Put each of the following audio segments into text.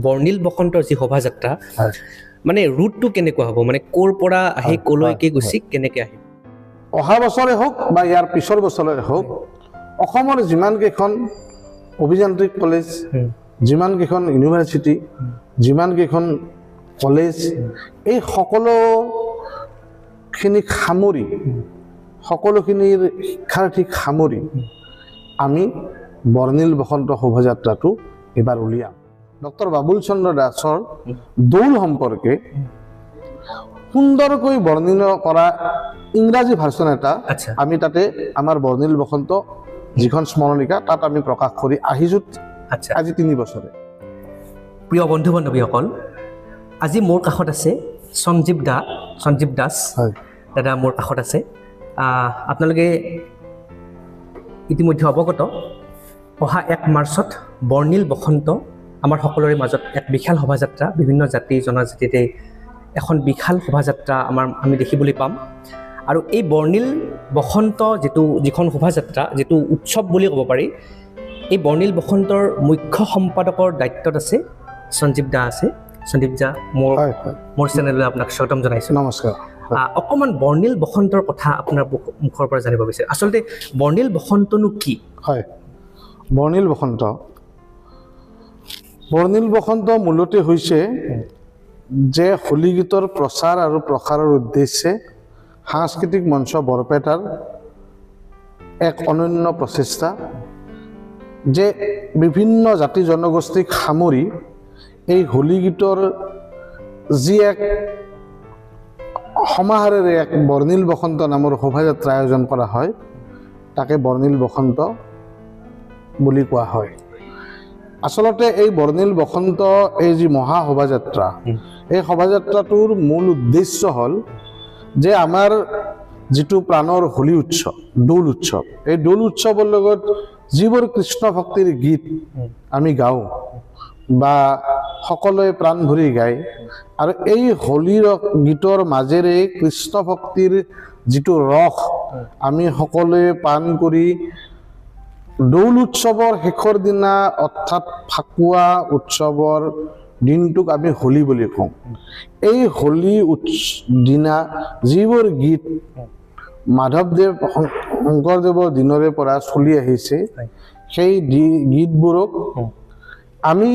বৰ্ণিল বসন্তৰ যি শোভাযাত্ৰা মানে ৰুটটো কেনেকুৱা হ'ব মানে ক'ৰ পৰা আহি ক'লৈকে গুচি কেনেকৈ আহিব অহা বছৰে হওক বা ইয়াৰ পিছৰ বছৰে হওক অসমৰ যিমানকেইখন অভিযান্ত্ৰিক কলেজ যিমানকেইখন ইউনিভাৰ্চিটি যিমানকেইখন কলেজ এই সকলোখিনিক সামৰি সকলোখিনিৰ শিক্ষাৰ্থীক সামৰি আমি বৰ্ণিল বসন্ত শোভাযাত্ৰাটো এবাৰ উলিয়াম ডক্টৰ বাবুল চন্দ্ৰ দাসৰ দৌল সম্পৰ্কে সুন্দৰকৈ বৰ্ণিত কৰা ইংৰাজী ভাৰ্চন এটা আমি তাতে আমাৰ বৰ্ণিল বসন্ত যিখন স্মৰণিকা তাত আমি প্ৰকাশ কৰি আহিছোঁ আজি 3 বছৰে প্ৰিয় বন্ধু বান্ধৱীসকল আজি মোৰ কাষত আছে সঞ্জীৱ দাস দাদা মোৰ কাষত আছে আপোনালোকে ইতিমধ্যে অৱগত অহা 1 মাৰ্চত বৰ্ণিল বসন্ত আমাৰ সকলোৰে মাজত এক বিশাল শোভাযাত্ৰা বিভিন্ন জাতি জনজাতিতে এখন বিশাল শোভাযাত্ৰা আমি দেখিবলৈ পাম আৰু এই বৰ্ণিল বসন্ত যিখন শোভাযাত্ৰা যিটো উৎসৱ বুলি ক'ব পাৰি এই বৰ্ণিল বসন্তৰ মুখ্য সম্পাদকৰ দায়িত্বত আছে সঞ্জীৱ দা আছে সঞ্জীৱ দা মোৰ চেনেললৈ আপোনাক স্বাগতম জনাইছোঁ নমস্কাৰ অকণমান বৰ্ণিল বসন্তৰ কথা আপোনাৰ মুখৰ পৰা জানিব বিচাৰে আচলতে বৰ্ণিল বসন্তনো কি হয় বৰ্ণিল বসন্ত মূলতে হৈছে যে হোলী গীতৰ প্ৰচাৰ আৰু প্ৰসাৰৰ উদ্দেশ্যে সাংস্কৃতিক মঞ্চ বৰপেটাৰ এক অনন্য প্ৰচেষ্টা যে বিভিন্ন জাতি জনগোষ্ঠীক সামৰি এই হোলী গীতৰ যি এক সমাহাৰেৰে এক বৰ্ণিল বসন্ত নামৰ শোভাযাত্ৰা আয়োজন কৰা হয় তাকে বৰ্ণিল বসন্ত বুলি কোৱা হয় আচলতে এই বৰ্ণিল বসন্ত এই যি মহা শোভাযাত্ৰা এই শোভাযাত্ৰাটোৰ মূল উদ্দেশ্য হ'ল যে আমাৰ যিটো প্ৰাণৰ হোলী উৎসৱ দৌল উৎসৱ এই দৌল উৎসৱৰ লগত যিবোৰ কৃষ্ণ ভক্তিৰ গীত আমি গাওঁ বা সকলোৱে প্ৰাণ ভৰি গায় আৰু এই হোলীৰ গীতৰ মাজেৰে কৃষ্ণ ভক্তিৰ যিটো ৰস আমি সকলোৱে পান কৰি দৌল উৎসৱৰ শেষৰ দিনা অৰ্থাৎ ফাকুৱা উৎসৱৰ দিনটোক আমি হোলী বুলি কওঁ এই হোলী দিনা যিবোৰ গীত মাধৱদেৱ শংকৰদেৱৰ দিনৰে পৰা চলি আহিছে সেই গীতবোৰক আমি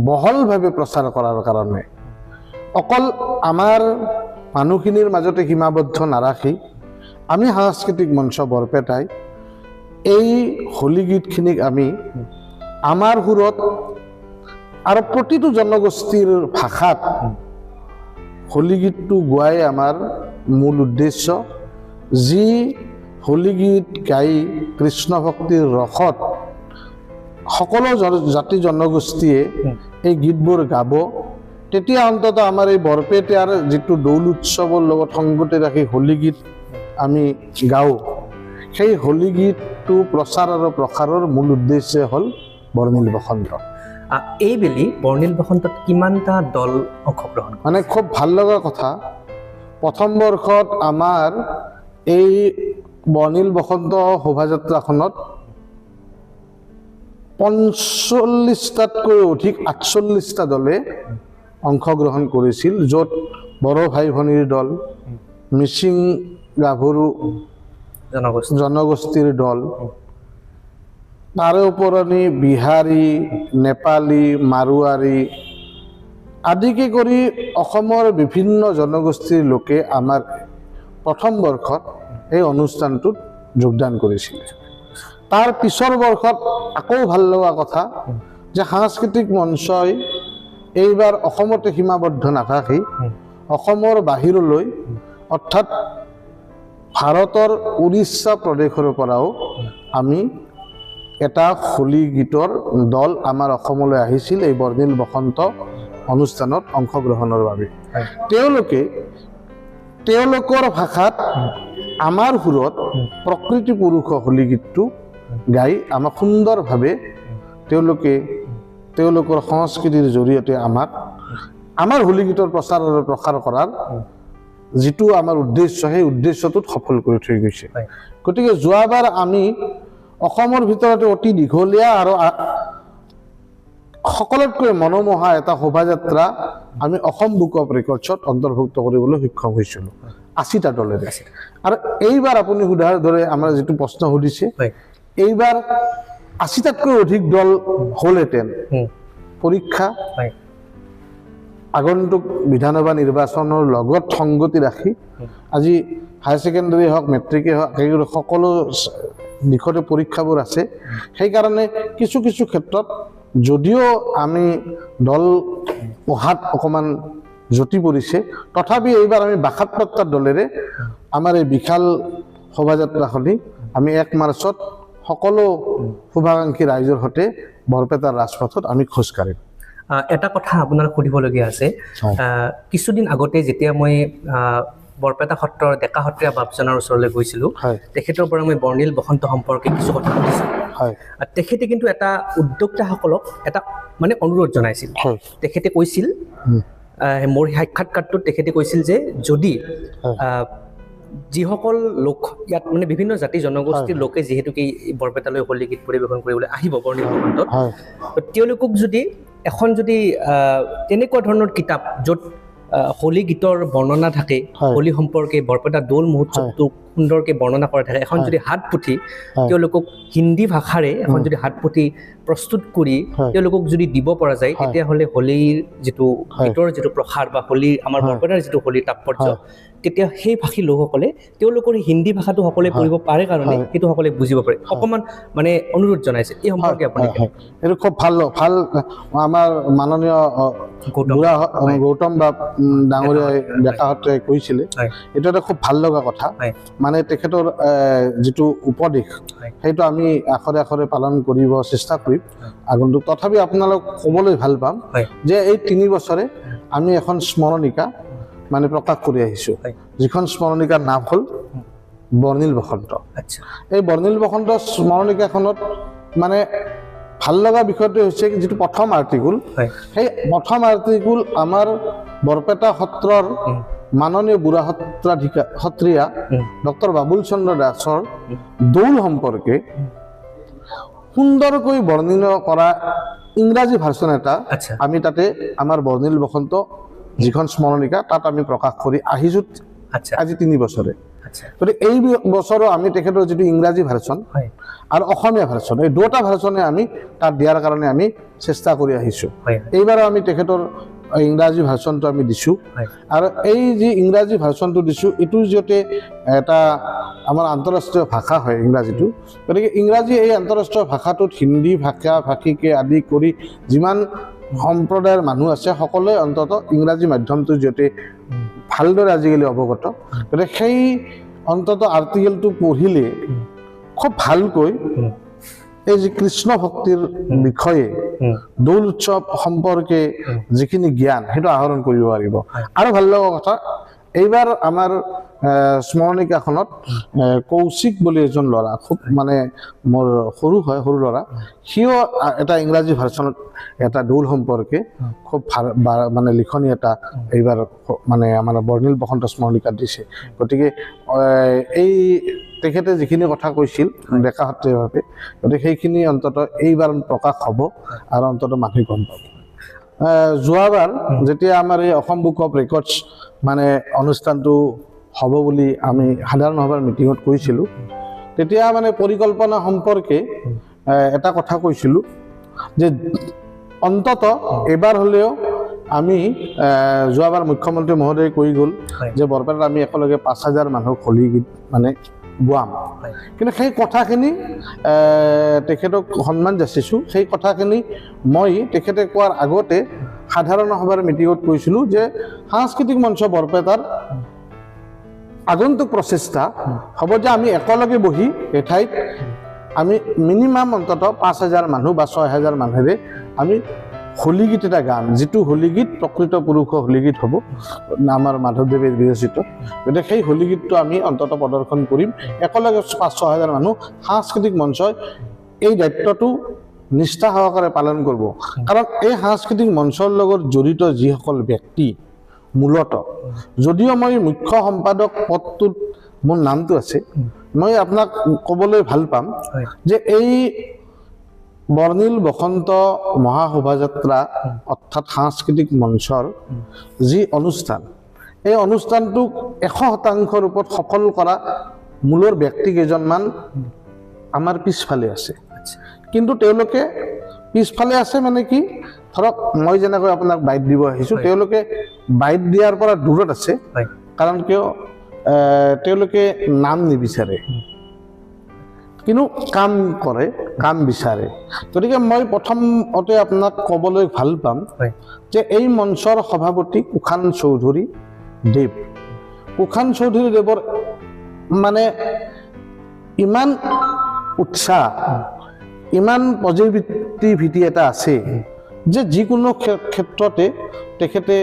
বহলভাৱে প্ৰচাৰ কৰাৰ কাৰণে অকল আমাৰ মানুহখিনিৰ মাজতে সীমাবদ্ধ নাৰাখি আমি সাংস্কৃতিক মঞ্চ বৰপেটাই এই হোলী গীতখিনিক আমি আমাৰ সুৰত আৰু প্ৰতিটো জনগোষ্ঠীৰ ভাষাত হোলী গীতটো গোৱাই আমাৰ মূল উদ্দেশ্য যি হোলী গীত গাই কৃষ্ণ ভক্তিৰ ৰসত সকলো জাতি জনগোষ্ঠীয়ে এই গীতবোৰ গাব তেতিয়া অন্তত আমাৰ এই বৰপেটাৰ যিটো দৌল উৎসৱৰ লগত সংগতি ৰাখি হোলী গীত আমি গাওঁ সেই হোলী গীতটো প্ৰচাৰ আৰু প্ৰসাৰৰ মূল উদ্দেশ্য হ'ল বৰ্ণিল বসন্ত এইবেলি বৰ্ণিল বসন্তত কিমানটা দল অংশগ্ৰহণ মানে খুব ভাল লগা কথা প্ৰথম বৰ্ষত আমাৰ এই বৰ্ণিল বসন্ত শোভাযাত্ৰাখনত 45টাতকৈ অধিক 48টা দলে অংশগ্ৰহণ কৰিছিল য'ত বড়ো ভাই ভনীৰ দল মিচিং গাভৰু জনগোষ্ঠীৰ দল তাৰে ওপৰণি বিহাৰী নেপালী মাৰোৱাৰী আদিকে কৰি অসমৰ বিভিন্ন জনগোষ্ঠীৰ লোকে আমাৰ প্ৰথম বৰ্ষত এই অনুষ্ঠানটোত যোগদান কৰিছিল তাৰ পিছৰ বৰ্ষত আকৌ ভাল লগা কথা যে সাংস্কৃতিক মঞ্চই এইবাৰ অসমতে সীমাবদ্ধ নাথাকি অসমৰ বাহিৰলৈ অৰ্থাৎ ভাৰতৰ উৰিষ্যা প্ৰদেশৰ পৰাও আমি এটা হোলী গীতৰ দল আমাৰ অসমলৈ আহিছিল এই বৰ্ণিল বসন্ত অনুষ্ঠানত অংশগ্ৰহণৰ বাবে তেওঁলোকৰ ভাষাত আমাৰ সুৰত প্ৰকৃতি পুৰুষ হোলী গীতটো গাই আমাক সুন্দৰভাৱে তেওঁলোকৰ সংস্কৃতিৰ জৰিয়তে আমাক আমাৰ হোলী গীতৰ প্ৰচাৰ আৰু প্ৰসাৰ কৰাৰ যিটো আমাৰ উদ্দেশ্য সেই উদ্দেশ্যটোত সফল কৰি থৈ গৈছে গতিকে যোৱাবাৰ আমি অসমৰ ভিতৰতে অতি দীঘলীয়া আৰু সকলোতকৈ মনোমোহা এটা শোভাযাত্ৰা আমি অসম বুক অফ ৰেকৰ্ডছত অন্তৰ্ভুক্ত কৰিবলৈ সক্ষম হৈছিলোঁ 80টা দলেৰে। আৰু এইবাৰ আপুনি সোধাৰ দৰে আমাৰ যিটো প্ৰশ্ন সুধিছে, এইবাৰ 80টাতকৈ অধিক দল হ'লহেঁতেন। পৰীক্ষা, আগন্তুক বিধানসভা নিৰ্বাচনৰ লগত সংগতি ৰাখি আজি হায়াৰ ছেকেণ্ডেৰী হওক, মেট্ৰিকে হওক, সকলো দিশতে পৰীক্ষাবোৰ আছে। সেইকাৰণে কিছু কিছু ক্ষেত্ৰত যদিও আমি দল পঢ়াত অকণমান জটি পৰিছে, তথাপি এইবাৰ আমি ৭২টা দলেৰে আমাৰ এই বিশাল শোভাযাত্ৰাখনি আমি ১ মাৰ্চত সকলো শুভাকাংক্ষী ৰাইজৰ সৈতে বৰপেটাৰ ৰাজপথত আমি খোজকাঢ়িম। এটা কথা আপোনাক সুধিবলগীয়া আছে। কিছুদিন আগতে যেতিয়া মই বৰপেটা সত্ৰৰ ডেকা সত্ৰীয়া বাপজনৰ ওচৰলৈ গৈছিলোঁ, তেখেতৰ পৰা মই বৰ্ণিল বসন্ত সম্পৰ্কে কিছু কথা সুধিছিলোঁ। তেখেতে কিন্তু এটা উদ্যোক্তাসকলক এটা মানে অনুৰোধ জনাইছিল। তেখেতে কৈছিল, মোৰ সাক্ষাৎকাৰটোত তেখেতে কৈছিল যে যদি যিসকল লোক ইয়াত মানে বিভিন্ন জাতি জনগোষ্ঠীৰ লোকে যিহেতুকে বৰপেটালৈ হোলী গীত পৰিৱেশন কৰিবলৈ আহিব বৰ্ণিল বসন্তত, তেওঁলোকক যদি এখন যদি তেনেকুৱা ধৰণৰ কিতাপ য'ত হোলী গীতৰ বৰ্ণনা থাকে, হোলী সম্পৰ্কে বৰপেটা দৌল মহোৎসৱটো সুন্দৰকৈ বৰ্ণনা কৰা থাকে, এখন যদি হাত পুথি তেওঁলোকক হিন্দী ভাষাৰে এখন যদি হাত পুথি প্ৰস্তুত কৰি তেওঁলোকক যদি দিব পৰা যায়, তেতিয়াহ'লে হোলীৰ যিটো গীতৰ যিটো প্ৰসাৰ বা হোলীৰ আমাৰ বৰপেটাৰ যিটো হোলীৰ তাৎপৰ্য, তেতিয়া সেই ভাষী লোকসকলে তেওঁলোকৰ হিন্দী ভাষাটো সকলোৱে পঢ়িব পাৰে কাৰণে সেইটো সকলোৱে বুজিব পাৰে। অকণমান মানে অনুৰোধ জনাইছে এই সম্পৰ্কে আপুনি। এইটো খুব ভাল আমাৰ মাননীয় গৌতম বা ডাঙৰীয়াই ডেকা সত্ৰীয়াই কৈছিলে, এইটো এটা খুব ভাল লগা কথা। মানে তেখেতৰ যিটো উপদেশ সেইটো আমি আখৰে আখৰে পালন কৰিব চেষ্টা কৰিম আগন্তুক। তথাপি আপোনালোক ক'বলৈ ভাল পাম যে এই 3 বছৰে আমি এখন স্মৰণিকা মানে প্ৰকাশ কৰি আহিছোঁ, যিখন স্মৰণিকাৰ নাম হ'ল বৰ্ণিল বসন্ত। এই বৰ্ণিল বসন্ত স্মৰণিকাখনত মানে ভাল লগা বিষয়টো হৈছে যিটো প্ৰথম আৰ্টিকুল, সেই প্ৰথম আৰ্টিকুল আমাৰ বৰপেটা সত্ৰৰ মাননীয় বুঢ়া সত্ৰীয়া ডক্টৰ বাবুল চন্দ্ৰ দাসৰ দৌল সম্পৰ্কে সুন্দৰকৈ বৰ্ণনা কৰা ইংৰাজী ভাৰ্চন এটা আমি তাতে আমাৰ বৰ্ণিল বসন্ত যিখন স্মৰণিকা তাত আমি প্ৰকাশ কৰি আহিছোঁ আজি 3 বছৰে। গতিকে এই বছৰো আমি তেখেতৰ যিটো ইংৰাজী ভাৰ্চন আৰু অসমীয়া ভাৰ্চন, এই দুটা ভাৰ্চনে আমি তাত দিয়াৰ কাৰণে আমি চেষ্টা কৰি আহিছোঁ। এইবাৰো আমি তেখেতৰ ইংৰাজী ভাৰ্চনটো আমি দিছোঁ। আৰু এই যি ইংৰাজী ভাৰ্চনটো দিছোঁ, এইটো যিহেতু এটা আমাৰ আন্তঃৰাষ্ট্ৰীয় ভাষা হয় ইংৰাজীটো, গতিকে ইংৰাজী এই আন্তঃৰাষ্ট্ৰীয় ভাষাটোত হিন্দী ভাষীকে আদি কৰি যিমান সম্প্ৰদায়ৰ মানুহ আছে সকলোৱে অন্ততঃ ইংৰাজী মাধ্যমটো যিহেতু ভালদৰে আজিকালি অৱগত, গতিকে সেই অন্ততঃ আৰ্টিকেলটো পঢ়িলে খুব ভালকৈ এই যে কৃষ্ণ ভক্তিৰ বিষয়ে দৌল উৎসৱ সম্পৰ্কে যিখিনি জ্ঞান সেইটো আহৰণ কৰিব পাৰিব। আৰু ভাল লগা কথা, এইবাৰ আমাৰ স্মৰণিকাখনত কৌশিক বুলি এজন ল'ৰা, খুব মানে মোৰ সৰু ল'ৰা, সিও এটা ইংৰাজী ভাৰ্চনত এটা দৌল সম্পৰ্কে খুব ভাল মানে লিখনি এটা এইবাৰ মানে আমাৰ বৰ্ণিল বসন্ত স্মৰণিকাত দিছে। গতিকে এই তেখেতে যিখিনি কথা কৈছিল ডেকা সত্ৰীয়াভাৱে, গতিকে সেইখিনি অন্ততঃ এইবাৰ প্ৰকাশ হ'ব আৰু অন্ততঃ মানুহে গম পাব। যোৱাবাৰ যেতিয়া আমাৰ এই অসম বুক অফ ৰেকৰ্ডছ মানে অনুষ্ঠানটো হ'ব বুলি আমি সাধাৰণ সভাৰ মিটিঙত কৈছিলোঁ, তেতিয়া মানে পৰিকল্পনা সম্পৰ্কে এটা কথা কৈছিলোঁ যে অন্ততঃ এবাৰ হ'লেও আমি যোৱাবাৰ মুখ্যমন্ত্ৰী মহোদয়ে কৈ গ'ল যে বৰপেটাত আমি একেলগে ৫,০০০ মানুহক হোলী গীত মানে গোৱাম। কিন্তু সেই কথাখিনি তেখেতক সন্মান যাচিছোঁ। সেই কথাখিনি মই তেখেতে কোৱাৰ আগতে সাধাৰণ সভাৰ মিটিঙত কৈছিলোঁ যে সাংস্কৃতিক মঞ্চ বৰপেটাৰ আগন্তুক প্ৰচেষ্টা হ'ব যে আমি একেলগে বহি এঠাইত আমি মিনিমাম অন্ততঃ ৫,০০০ মানুহ বা ৬,০০০ মানুহেৰে আমি হোলী গীত এটা গান, যিটো হোলী গীত প্ৰকৃত পুৰুষৰ হোলী গীত হ'ব আমাৰ মাধৱদেৱে বিৰচিত। গতিকে সেই হোলী গীতটো আমি অন্ততঃ প্ৰদৰ্শন কৰিম একেলগে ৫,০০০ মানুহ। সাংস্কৃতিক মঞ্চই এই দায়িত্বটো নিষ্ঠা সহকাৰে পালন কৰিব, কাৰণ এই সাংস্কৃতিক মঞ্চৰ লগত জড়িত যিসকল ব্যক্তি মূলতঃ, যদিও মই মুখ্য সম্পাদক পদটোত মোৰ নামটো আছে, মই আপোনাক ক'বলৈ ভাল পাম যে এই বৰ্ণিল বসন্ত মহাশোভাযাত্ৰা অৰ্থাৎ সাংস্কৃতিক মঞ্চৰ যি অনুষ্ঠান, এই অনুষ্ঠানটোক 100% ৰূপত সফল কৰা মূলৰ ব্যক্তি কেইজনমান আমাৰ পিছফালে আছে। কিন্তু তেওঁলোকে পিছফালে আছে মানে কি, ধৰক মই যেনেকৈ আপোনাক বাইট দিব আহিছোঁ, তেওঁলোকে বাইট দিয়াৰ পৰা দূৰত আছে। কাৰণ কিয়, তেওঁলোকে নাম নিবিচাৰে কিন্তু কাম কৰে, কাম বিচাৰে। গতিকে মই প্ৰথমতে আপোনাক ক'বলৈ ভাল পাম যে এই মঞ্চৰ সভাপতি কুশান চৌধুৰী দেৱ। কুশান চৌধুৰী দেৱৰ মানে ইমান উৎসাহ, ইমান পজিটিভিটি এটা আছে যে যিকোনো ক্ষেত্ৰতে তেখেতে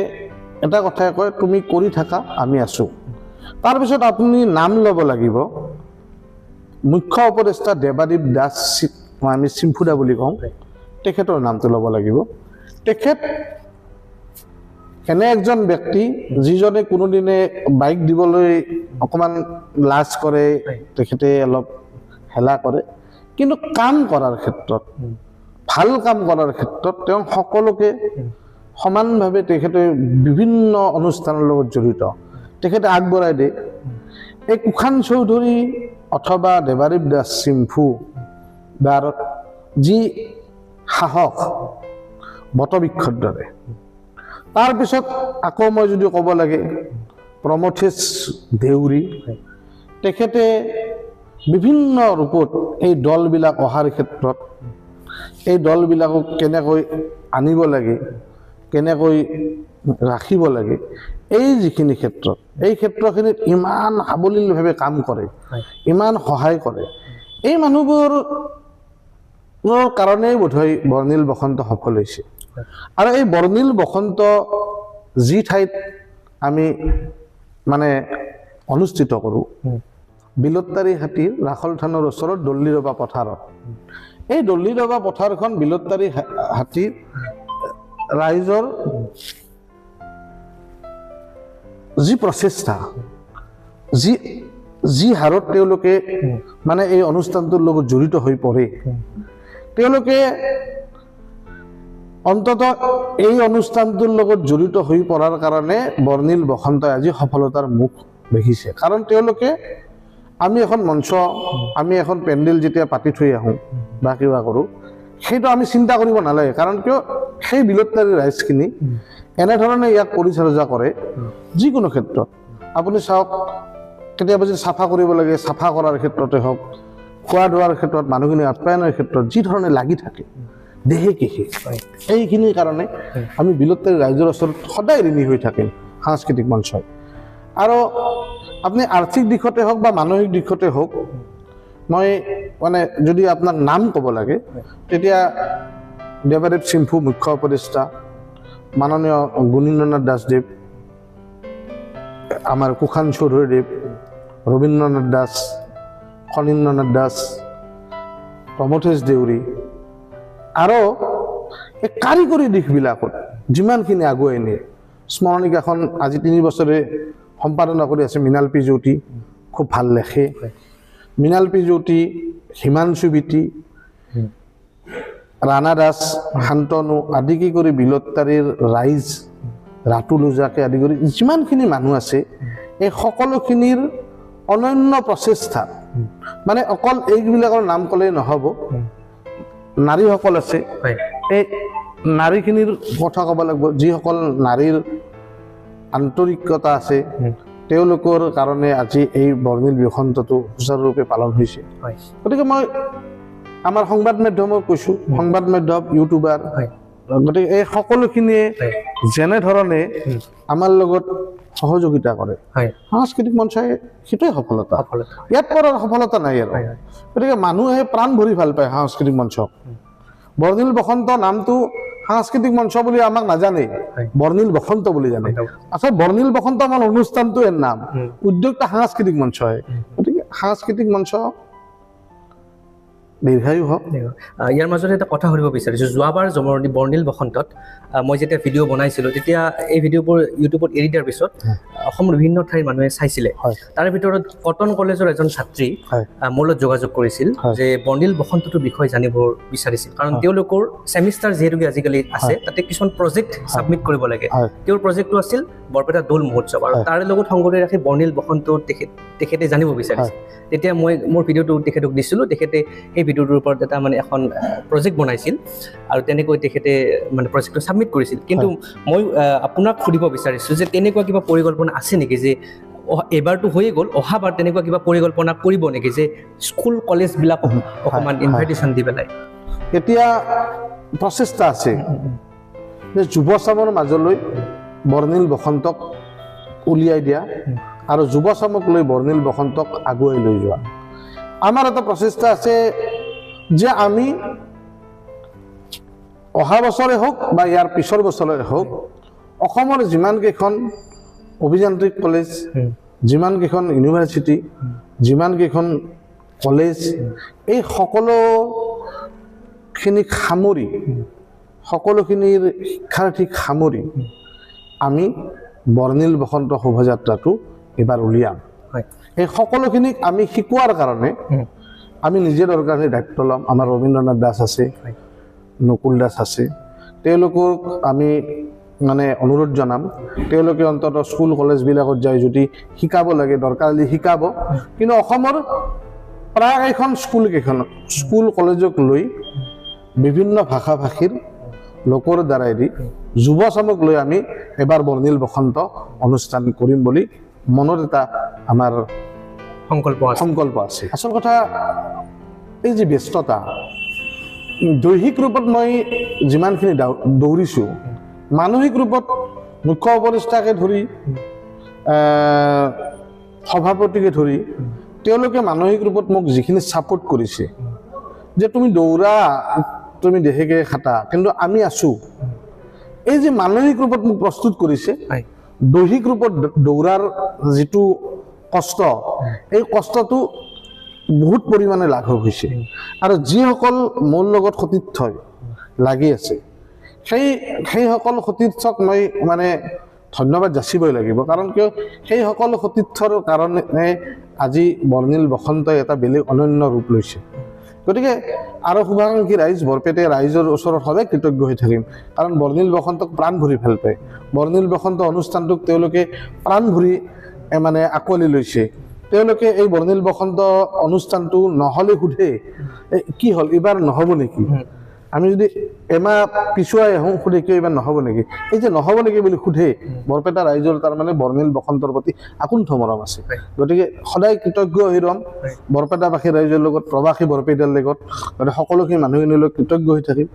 এটা কথাই কয়, তুমি কৰি থাকা, আমি আছোঁ। তাৰপিছত আপুনি নাম ল'ব লাগিব মুখ্য উপদেষ্টা দেৱাদীপ দাস, আমি চিম্ফুদা বুলি কওঁ, তেখেতৰ নামটো ল'ব লাগিব। তেখেত এনে একজন ব্যক্তি যিজনে কোনোদিনে বাইক দিবলৈ অকণমান লাজ কৰে, তেখেতে অলপ হেলা কৰে, কিন্তু কাম কৰাৰ ক্ষেত্ৰত, ভাল কাম কৰাৰ ক্ষেত্ৰত তেওঁ সকলোকে সমানভাৱে তেখেতে বিভিন্ন অনুষ্ঠানৰ লগত জড়িত, তেখেতে আগবঢ়াই দিয়ে। এই কুশান চৌধুৰী অথবা দেৱাদীপ দাস চিম্ফু দাৰ যি সাহস, বটবৃক্ষৰ দৰে। তাৰপিছত আকৌ মই যদি ক'ব লাগে প্ৰমথেশ দেউৰী, তেখেতে বিভিন্ন ৰূপত এই দলবিলাক অহাৰ ক্ষেত্ৰত, এই দলবিলাকক কেনেকৈ আনিব লাগে, কেনেকৈ ৰাখিব লাগে, এই যিখিনি ক্ষেত্ৰত, এই ক্ষেত্ৰখিনিত ইমান সাৱলীলভাৱে কাম কৰে, ইমান সহায় কৰে। এই মানুহবোৰৰ কাৰণেই বোধহয় বৰ্ণিল বসন্ত সফল হৈছে। আৰু এই বৰ্ণিল বসন্ত যি ঠাইত আমি মানে অনুষ্ঠিত কৰোঁ, বিলত্তাৰী হাতীৰ ৰাখল থানৰ ওচৰত দল্লিৰবা পথাৰত। এই দল্লিৰবা পথাৰখন বিলত্তাৰী হাতীৰ ৰাইজৰ যি প্ৰচেষ্টা, যি হাৰত তেওঁলোকে মানে এই অনুষ্ঠানটোৰ লগত জড়িত হৈ পৰে, তেওঁলোকে অন্ততঃ এই অনুষ্ঠানটোৰ লগত জড়িত হৈ পৰাৰ কাৰণে বৰ্ণিল বসন্তই আজি সফলতাৰ মুখ দেখিছে। কাৰণ তেওঁলোকে, আমি এখন মঞ্চ, আমি এখন পেণ্ডেল যেতিয়া পাতি থৈ আহোঁ বা কিবা কৰোঁ, সেইটো আমি চিন্তা কৰিব নালাগে। কাৰণ কিয়, সেই বিলত্তাৰী ৰাইজখিনি এনেধৰণে ইয়াক পৰিচৰ্যা কৰে। যিকোনো ক্ষেত্ৰত আপুনি চাওক, কেতিয়াবা যদি চাফা কৰিব লাগে, চাফা কৰাৰ ক্ষেত্ৰতে হওক, খোৱা ধোৱাৰ ক্ষেত্ৰত, মানুহখিনি আপ্যায়নৰ ক্ষেত্ৰত যি ধৰণে লাগি থাকে দেহে কেহে, এইখিনিৰ কাৰণে আমি বিলত্তাৰী ৰাইজৰ ওচৰত সদায় ঋণী হৈ থাকিম সাংস্কৃতিক মঞ্চই। আৰু আপুনি আৰ্থিক দিশতে হওক বা মানসিক দিশতে হওক, মই মানে যদি আপোনাক নাম ক'ব লাগে, তেতিয়া দেৱাদীপ চিম্ফু মুখ্য উপদেষ্টা, মাননীয় গুণীন্দ্ৰনাথ দাসদেৱ, আমাৰ কুশান চৌধুৰীদেৱ, ৰবীন্দ্ৰনাথ দাস, ফণীন্দ্ৰনাথ দাস, প্ৰমথেশ দেউৰী, আৰু এই কাৰিকৰী দিশবিলাকত যিমানখিনি আগুৱাই নিয়ে। স্মৰণিকাখন আজি 3 বছৰে সম্পাদনা কৰি আছে মৃণাল পি জ্যোতি, খুব ভাল লেখে। মৃণাল পি জ্যোতি, হিমাংশু বিটি, ৰাণা দাস, শান্তনু আদি কি কৰি বিলত্তাৰীৰ ৰাইজ, ৰাতুল ওজাকে আদি কৰি যিমানখিনি মানুহ আছে, এই সকলোখিনিৰ অনন্য প্ৰচেষ্টা, মানে অকল এইবিলাকৰ নাম ক'লেই নহ'ব, নাৰীসকল আছে, এই নাৰীখিনিৰ কথা ক'ব লাগিব। যিসকল নাৰীৰ আন্তৰিকতা আছে, তেওঁলোকৰ কাৰণে আজি এই বৰ্ণিল বসন্তটো সুচাৰুৰূপে পালন হৈছে। গতিকে মই আমাৰ সংবাদ মাধ্যমক কৈছোঁ, সংবাদ মাধ্যম, ইউটিউবাৰ, গতিকে এই সকলোখিনিয়ে যেনেধৰণে আমাৰ লগত সহযোগিতা কৰে, সাংস্কৃতিক মঞ্চই সেইটোৱে সফলতা, ইয়াত পৰা সফলতা নাই আৰু। গতিকে মানুহে প্ৰাণ ভৰি ভাল পায় সাংস্কৃতিক মঞ্চক। বৰ্ণিল বসন্ত নামটো সাংস্কৃতিক মঞ্চ বুলি আমাক নাজানে, বৰ্ণিল বসন্ত বুলি জানে। আচলতে বৰ্ণিল বসন্ত আমাৰ অনুষ্ঠানটো এৰ নাম, উদ্যোগটা সাংস্কৃতিক মঞ্চ হয়। গতিকে সাংস্কৃতিক মঞ্চ দীৰ্ঘায়ু হওক। ইয়াৰ মাজতে এটা কথা সুধিব বিচাৰিছোঁ, যোৱাবাৰ বৰ্ণিল বসন্তত মই যেতিয়া ভিডিঅ' বনাইছিলোঁ তেতিয়া এই ভিডিঅ'বোৰ ইউটিউবত এৰি দিয়াৰ পিছত অসমৰ বিভিন্ন ঠাইৰ মানুহে চাইছিলে। তাৰে ভিতৰত কটন কলেজৰ এজন ছাত্ৰী মোৰ লগত যোগাযোগ কৰিছিল যে বৰ্ণিল বসন্তটোৰ বিষয়ে জানিব বিচাৰিছিল, কাৰণ তেওঁলোকৰ ছেমিষ্টাৰ যিহেতুকে আজিকালি আছে তাতে কিছুমান প্ৰজেক্ট ছাবমিট কৰিব লাগে। তেওঁৰ প্ৰজেক্টটো আছিল বৰপেটা দৌল মহোৎসৱ, আৰু তাৰে লগত সংগতি ৰাখি বৰ্ণিল বসন্ত তেখেতে জানিব বিচাৰিছিল। তেতিয়া মই মোৰ ভিডিঅ'টো তেখেতক দিছিলোঁ, তেখেতে সেই ভিডিঅ'টোৰ ওপৰত এটা মানে এখন প্ৰজেক্ট বনাইছিল আৰু তেনেকৈ তেখেতে মানে প্ৰজেক্টটো ছাবমিট কৰিছিল। কিন্তু মই আপোনাক সুধিব বিচাৰিছোঁ যে তেনেকুৱা কিবা পৰিকল্পনা আছে নেকি, যে এবাৰটো হৈয়ে গ'ল, অহাবাৰ তেনেকুৱা কিবা পৰিকল্পনা কৰিব নেকি, যে স্কুল কলেজবিলাকক অকণমান ইনভাইটেশ্যন দি পেলাই? এতিয়া প্ৰচেষ্টা আছে যে যুৱচামৰ মাজলৈ বৰ্ণিল বসন্তক উলিয়াই দিয়া আৰু যুৱচামক লৈ বৰ্ণিল বসন্তক আগুৱাই লৈ যোৱা। আমাৰ এটা প্ৰচেষ্টা আছে যে আমি অহা বছৰে হওক বা ইয়াৰ পিছৰ বছৰে হওক অসমৰ যিমানকেইখন অভিযান্ত্ৰিক কলেজ, যিমানকেইখন ইউনিভাৰ্চিটি, যিমানকেইখন কলেজ, এই সকলোখিনিক সামৰি, সকলোখিনিৰ শিক্ষাৰ্থীক সামৰি আমি বৰ্ণিল বসন্ত শোভাযাত্ৰাটো এইবাৰ উলিয়াম। এই সকলোখিনিক আমি শিকোৱাৰ কাৰণে আমি নিজে দৰকাৰী দায়িত্ব ল'ম। আমাৰ ৰবীন্দ্ৰনাথ দাস আছে, নকুল দাস আছে, তেওঁলোকক আমি মানে অনুৰোধ জনাম, তেওঁলোকে অন্তত স্কুল কলেজবিলাকত যাই যদি শিকাব লাগে দৰকাৰ হ'লে শিকাব। কিন্তু অসমৰ প্ৰায়কেইখন স্কুল কলেজক লৈ বিভিন্ন ভাষা ভাষীৰ লোকৰ দ্বাৰাইদি যুৱচামক লৈ আমি এবাৰ বৰ্ণিল বসন্ত অনুষ্ঠান কৰিম বুলি মনত এটা আমাৰ সংকল্প আছে। আচল কথা এই যে ব্যস্ততা, দৈহিক ৰূপত মই যিমানখিনি দৌৰিছোঁ, মানসিক ৰূপত মুখ্য উপদেষ্টাকে ধৰি সভাপতিকে ধৰি তেওঁলোকে মানসিক ৰূপত মোক যিখিনি ছাপোৰ্ট কৰিছে যে তুমি দৌৰা, তুমি দেহেকে খাটা, কিন্তু আমি আছোঁ, এই যে মানসিক ৰূপত মোক প্ৰস্তুত কৰিছে, দৈহিক ৰূপত দৌৰাৰ যিটো কষ্ট, এই কষ্টটো বহুত পৰিমাণে লাঘৱ হৈছে। আৰু যিসকল মোৰ লগত সতীৰ্থই লাগি আছে সেইসকল সতীৰ্থক মই মানে ধন্যবাদ যাচিবই লাগিব, কাৰণ কিয় সেই সকলো সতীৰ্থৰ কাৰণে আজি বৰ্ণিল বসন্তই এটা বেলেগ অনন্য ৰূপ লৈছে। গতিকে আৰু শুভাকাংক্ষী ৰাইজ, বৰপেটা ৰাইজৰ ওচৰত সদায় কৃতজ্ঞ হৈ থাকিম, কাৰণ বৰ্ণিল বসন্তক প্ৰাণ ভৰি ভাল পায়। বৰ্ণিল বসন্ত অনুষ্ঠানটোক তেওঁলোকে প্ৰাণ ভৰি মানে আঁকোৱালি লৈছে। তেওঁলোকে এই বৰ্ণিল বসন্ত অনুষ্ঠানটো নহ'লে সোধে কি হ'ল, এইবাৰ নহ'ব নেকি? আমি যদি এমাহ পিছুৱাই আহোঁ সোধে কিয় এইবাৰ নহ'ব নেকি? এই যে নহ'ব নেকি বুলি সোধে, বৰপেটা ৰাইজৰ তাৰমানে বৰ্ণিল বসন্তৰ প্ৰতি আকুণ্ঠ মৰম আছে। গতিকে সদায় কৃতজ্ঞ হৈ ৰ'ম বৰপেটাবাসী ৰাইজৰ লগত, প্ৰবাসী বৰপেটাৰ লগত, গতিকে সকলোখিনি মানুহখিনিৰ লগত কৃতজ্ঞ হৈ থাকিম।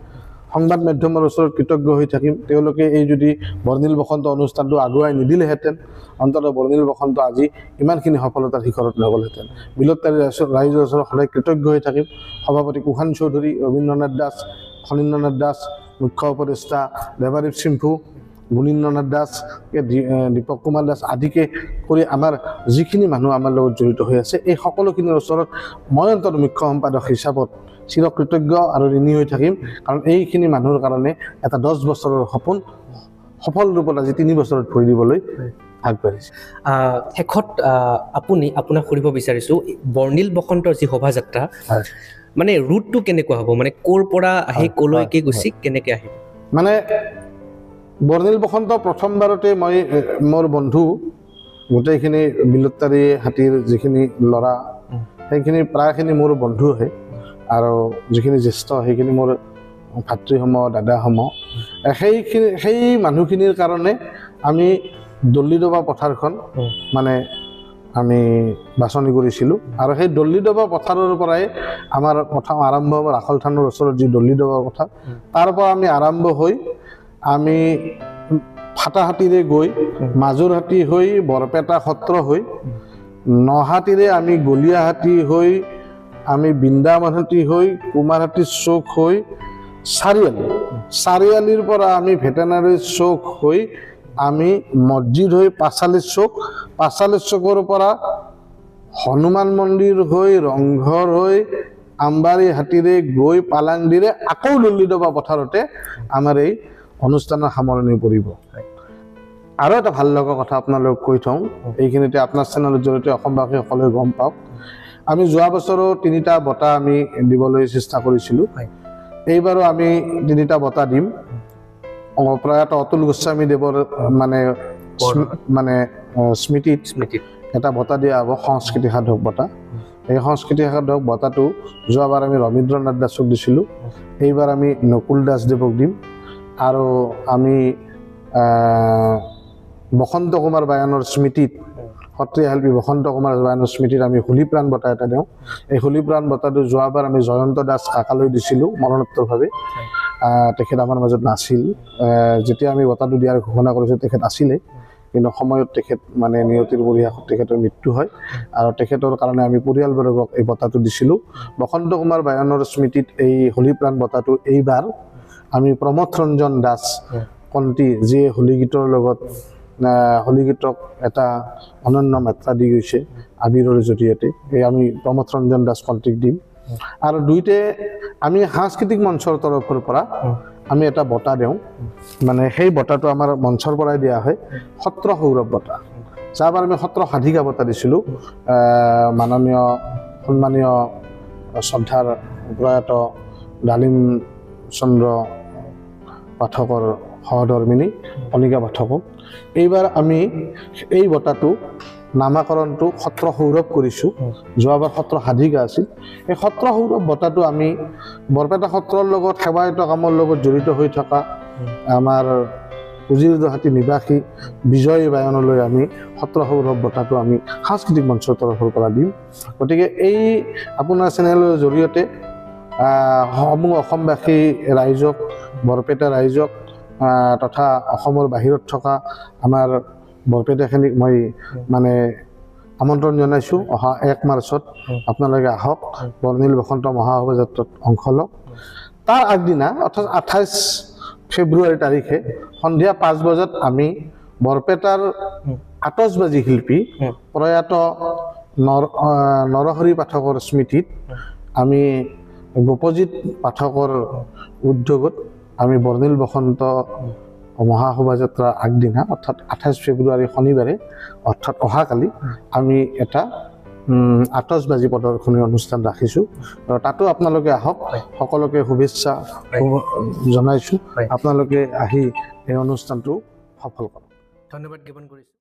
সংবাদ মাধ্যমৰ ওচৰত কৃতজ্ঞ হৈ থাকিম। তেওঁলোকে এই যদি বৰ্ণিল বসন্ত অনুষ্ঠানটো আগুৱাই নিদিলেহেঁতেন, অন্ততঃ বৰ্ণিল বসন্ত আজি ইমানখিনি সফলতাৰ শিখৰত নগ'লহেঁতেন। বিলুপ্তাৰী ৰাইজৰ ওচৰত সদায় কৃতজ্ঞ হৈ থাকিম। সভাপতি কুশান চৌধুৰী, ৰবীন্দ্ৰনাথ দাস, ফণীন্দ্ৰনাথ দাস, মুখ্য উপদেষ্টা দেৱাদীপ চিম্ফু, গুণীন্দ্ৰনাথ দাস, দীপক কুমাৰ দাস আদিকে কৰি আমাৰ যিখিনি মানুহ আমাৰ লগত জড়িত হৈ আছে, এই সকলোখিনিৰ ওচৰত মই অন্তত মুখ্য সম্পাদক হিচাপত চিৰকৃতজ্ঞ আৰু ঋণী হৈ থাকিম, কাৰণ এইখিনি মানুহৰ কাৰণে এটা 10 বছৰৰ সপোন সফল ৰূপত আজি 3 বছৰত ভৰি দিবলৈ আগবাঢ়িছে। শেষত আপোনাক সুধিব বিচাৰিছোঁ, বৰ্ণিল বসন্তৰ যি শোভাযাত্ৰা মানে ৰুটটো কেনেকুৱা হ'ব, মানে ক'ৰ পৰা আহি ক'লৈকে গুচি কেনেকৈ আহিব? মানে বৰ্ণিল বসন্ত প্ৰথমবাৰতে মই মোৰ বন্ধু গোটেইখিনি বিলুপ্তাৰী হাতীৰ যিখিনি ল'ৰা সেইখিনি প্ৰায়খিনি মোৰ বন্ধুহে, আৰু যিখিনি জ্যেষ্ঠ সেইখিনি মোৰ ভাতৃসমূহ, দাদাসমূহ, সেই মানুহখিনিৰ কাৰণে আমি দল্লিডোবা পথাৰখন মানে আমি বাছনি কৰিছিলোঁ। আৰু সেই দল্লিডোবা পথাৰৰ পৰাই আমাৰ প্ৰথম আৰম্ভ হ'ব ৰাখল থানৰ ওচৰত যি দল্লিডোবা পথাৰ, তাৰ পৰা আমি আৰম্ভ হৈ আমি ফাটাহাতীৰে গৈ মাজুৰহাটী হৈ বৰপেটা সত্ৰ হৈ নহাটীৰে আমি গলীয়াহাটী হৈ আমি বৃন্দাবনহাটী হৈ কুমাৰহাটী চৌক হৈ চাৰিআলিৰ পৰা আমি ভেটেনাৰী চৌক হৈ আমি মছজিদ হৈ পাঁচালী চৌকৰ পৰা হনুমান মন্দিৰ হৈ ৰংঘৰ হৈ আমবাৰী হাতীৰে গৈ পালাংডিৰে আকৌ ললিডবা পথাৰতে আমাৰ এই অনুষ্ঠানৰ সামৰণি পৰিব। আৰু এটা ভাল লগা কথা আপোনালোকক কৈ থওঁ, এইখিনিতে আপোনাৰ চেনেলৰ জৰিয়তে অসমবাসী সকলোৱে গম পাওক। আমি যোৱা বছৰো 3টা বঁটা আমি দিবলৈ চেষ্টা কৰিছিলোঁ। এইবাৰো আমি 3টা বঁটা দিম। প্ৰয়াত অতুল গোস্বামী দেৱৰ স্মৃতিত এটা বঁটা দিয়া হ'ব, সংস্কৃতি সাধক বঁটা। এই সংস্কৃতি সাধক বঁটাটো যোৱাবাৰ আমি ৰবীন্দ্ৰনাথ দাসক দিছিলোঁ, এইবাৰ আমি নকুল দাসদেৱক দিম। আৰু আমি বসন্ত কুমাৰ বায়ানৰ স্মৃতিত, সত্ৰীয়া শিল্পী বসন্ত কুমাৰ বায়ানৰ স্মৃতিত আমি হোলীপ্ৰাণ বঁটা এটা দিওঁ। এই হোলীপ্ৰাণ বঁটাটো যোৱাবাৰ আমি জয়ন্ত দাস কাকালৈ দিছিলোঁ মৰণোত্তৰভাৱে। তেখেত আমাৰ মাজত নাছিল। যেতিয়া আমি বঁটাটো দিয়াৰ ঘোষণা কৰিছোঁ তেখেত আছিলে, কিন্তু সময়ত তেখেত নিয়তিৰ পৰিহাসত তেখেতৰ মৃত্যু হয়। আৰু তেখেতৰ কাৰণে আমি পৰিয়ালবৰ্গক এই বঁটাটো দিছিলোঁ। বসন্ত কুমাৰ বায়ানৰ স্মৃতিত এই হোলীপ্ৰাণ বঁটাটো এইবাৰ আমি প্ৰমথ ৰঞ্জন দাস কণ্টি, যিয়ে হোলীগীতৰ লগত হোলীগীতক এটা অনন্য মাত্ৰা দি গৈছে আবিৰৰ জৰিয়তে, এই আমি প্ৰমথ ৰঞ্জন দাস কণ্টিক দিম। আৰু 2টে আমি সাংস্কৃতিক মঞ্চৰ তৰফৰ পৰা আমি এটা বঁটা দিওঁ, সেই বঁটাটো আমাৰ মঞ্চৰ পৰাই দিয়া হয়, সত্ৰ সৌৰভ বঁটা। যাৰবাৰ আমি সত্ৰ সাধিকা বঁটা দিছিলোঁ সন্মানীয় শ্ৰদ্ধাৰ প্ৰয়াত ডালিম চন্দ্ৰ পাঠকৰ সহধৰ্মিনী কণিকা পাঠকক। এইবাৰ আমি এই বঁটাটো নামাকৰণটো সত্ৰ সৌৰভ কৰিছোঁ। যোৱাবাৰ সত্ৰ সাধিকা আছিল। এই সত্ৰ সৌৰভ বঁটাটো আমি বৰপেটা সত্ৰৰ লগত সেৱায়ত কামৰ লগত জড়িত হৈ থকা আমাৰ উজিৰদহাটী নিবাসী বিজয় বায়নলৈ আমি সত্ৰ সৌৰভ বঁটাটো আমি সাংস্কৃতিক মঞ্চৰ তৰফৰ পৰা দিম। গতিকে এই আপোনাৰ চেনেলৰ জৰিয়তে সমূহ অসমবাসী ৰাইজক, বৰপেটা ৰাইজক তথা অসমৰ বাহিৰত থকা আমাৰ বৰপেটাখিনিক মই আমন্ত্ৰণ জনাইছোঁ, অহা 1 মাৰ্চত আপোনালোকে আহক, বৰ্ণিল বসন্ত মহাশোভাযাত্ৰাত অংশ লওক। তাৰ আগদিনা অৰ্থাৎ 28 ফেব্ৰুৱাৰী তাৰিখে সন্ধিয়া 5 বজাত আমি বৰপেটাৰ আতচবাজী শিল্পী প্ৰয়াত নৰহৰি পাঠকৰ স্মৃতিত আমি গোপজিৎ পাঠকৰ উদ্যোগত আমি বৰ্ণিল বসন্ত মহাশোভাযাত্ৰাৰ আগদিনা অৰ্থাৎ 28 ফেব্ৰুৱাৰী শনিবাৰে অৰ্থাৎ অহাকালি আমি এটা আতচবাজী প্ৰদৰ্শনী অনুষ্ঠান ৰাখিছোঁ। আৰু তাতো আপোনালোকে আহক, সকলোকে শুভেচ্ছা জনাইছোঁ। আপোনালোকে আহি এই অনুষ্ঠানটো সফল কৰক। ধন্যবাদ জ্ঞাপন কৰিছোঁ।